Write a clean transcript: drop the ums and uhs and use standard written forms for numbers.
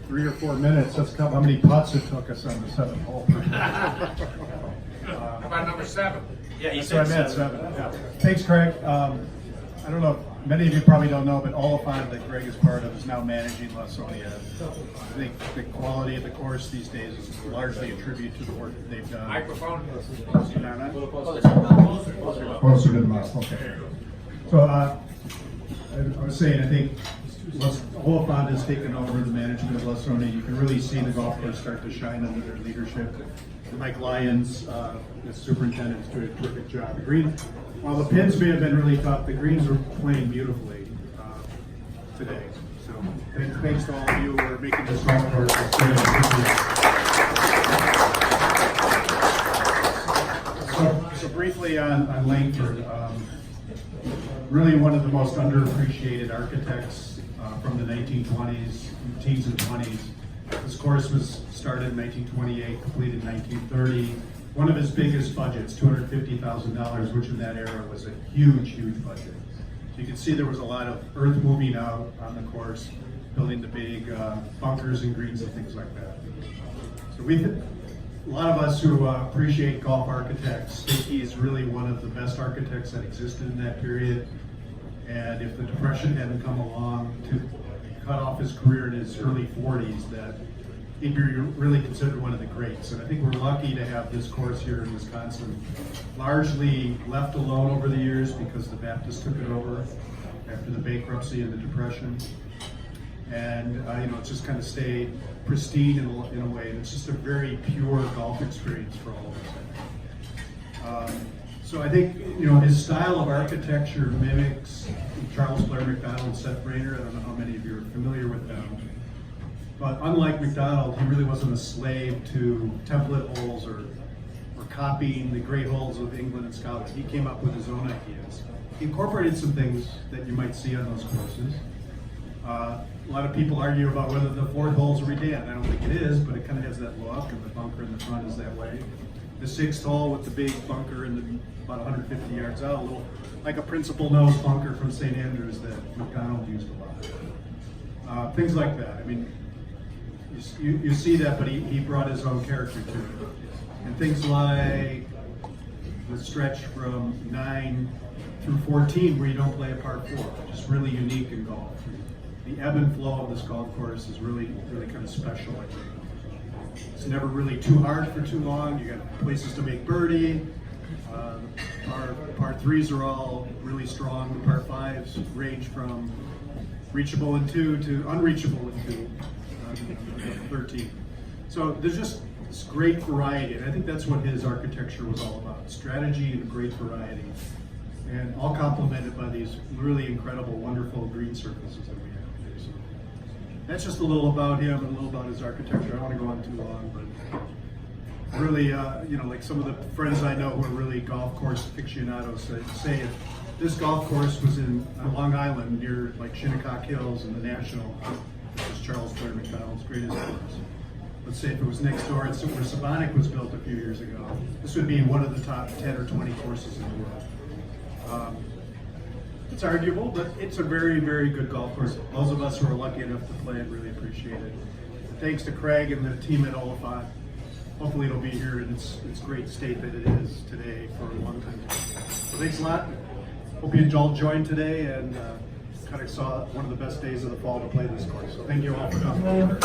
3 or 4 minutes. Let's count how many putts it took us on the 7th hole. How about number 7? Yeah, he So I said meant 7. 7. Yeah. Thanks, Craig. I don't know, many of you probably don't know, but Oliphant that Greg is part of is now managing Lawsonia. I think the quality of the course these days is largely a tribute to the work that they've done. Microphone. Closer to the mouth, okay. So I was saying, I think Oliphant has taken over the management of Lawsonia. You can really see the golf course start to shine under their leadership. Mike Lyons, the superintendent, is doing a terrific job. The green, while the pins may have been really tough, the greens were playing beautifully today. So thanks to all of you who are making this golf course So briefly on Langford, really one of the most underappreciated architects from the 1920s, teens and 20s. This course was started in 1928, completed in 1930. One of his biggest budgets, $250,000, which in that era was a huge budget. So you can see there was a lot of earth moving out on the course, building the big bunkers and greens and things like that. So a lot of us who appreciate golf architects think he's really one of the best architects that existed in that period. And if the Depression hadn't come along to cut off his career in his early 40s, that he'd be really considered one of the greats. And I think we're lucky to have this course here in Wisconsin, largely left alone over the years because the Baptists took it over after the bankruptcy and the Depression. And it's just kind of stayed pristine in a way. And it's just a very pure golf experience for all of us. So I think, his style of architecture mimics Charles Blair Macdonald and Seth Rayner. I don't know how many of you are familiar with them. But unlike Macdonald, he really wasn't a slave to template holes or copying the great holes of England and Scotland. He came up with his own ideas. He incorporated some things that you might see on those courses. A lot of people argue about whether the 4th hole is a redan. I don't think it is, but it kind of has that look, and the bunker in the front is that way. The 6th hole with the big bunker and about 150 yards out, a little like a principal nose bunker from St. Andrews that McDonald used a lot. Things like that. I mean, you see that, but he brought his own character to it. And things like the stretch from 9 through 14 where you don't play a par 4, just really unique in golf. The ebb and flow of this golf course is really kind of special, I think. It's never really too hard for too long. You got places to make birdie. Par 3s are all really strong. The par 5s range from reachable in 2 to unreachable in 2, 13. So there's just this great variety, and I think that's what his architecture was all about: strategy and great variety, and all complemented by these really incredible, wonderful green surfaces that we have today. So that's just a little about him and a little about his architecture. I don't want to go on too long, but really, like some of the friends I know who are really golf course aficionados say if this golf course was on Long Island near like Shinnecock Hills and the National, which is Charles Blair Macdonald's greatest course. Let's say if it was next door and where Sabonic was built a few years ago, this would be one of the top 10 or 20 courses in the world. It's arguable, but it's a very good golf course. Those of us who are lucky enough to play it really appreciate it. Thanks to Craig and the team at Oliphant. Hopefully it'll be here in its great state that it is today for a long time. So thanks a lot. Hope you all joined today and kind of saw one of the best days of the fall to play this course. So thank you all for coming.